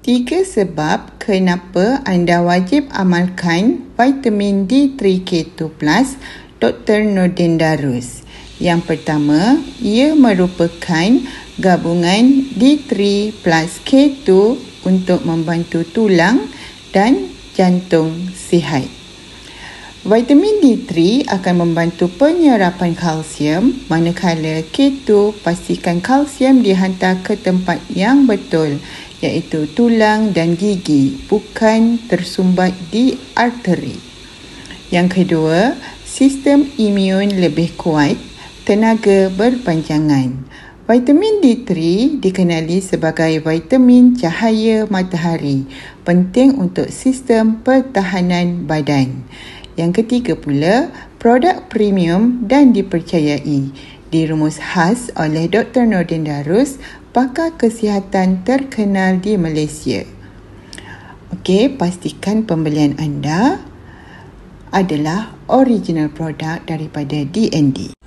3 sebab kenapa anda wajib amalkan vitamin D3K2+, Dr. Nordin Darus. Yang pertama, ia merupakan gabungan D3 plus K2 untuk membantu tulang dan jantung sihat. Vitamin D3 akan membantu penyerapan kalsium, manakala K2 pastikan kalsium dihantar ke tempat yang betul, iaitu tulang dan gigi, bukan tersumbat di arteri. Yang kedua, sistem imun lebih kuat, tenaga berpanjangan. Vitamin D3 dikenali sebagai vitamin cahaya matahari, penting untuk sistem pertahanan badan. Yang ketiga pula, produk premium dan dipercayai, dirumus khas oleh Dr. Nordin Darus, pakar kesihatan terkenal di Malaysia. Okey, pastikan pembelian anda adalah original produk daripada DND.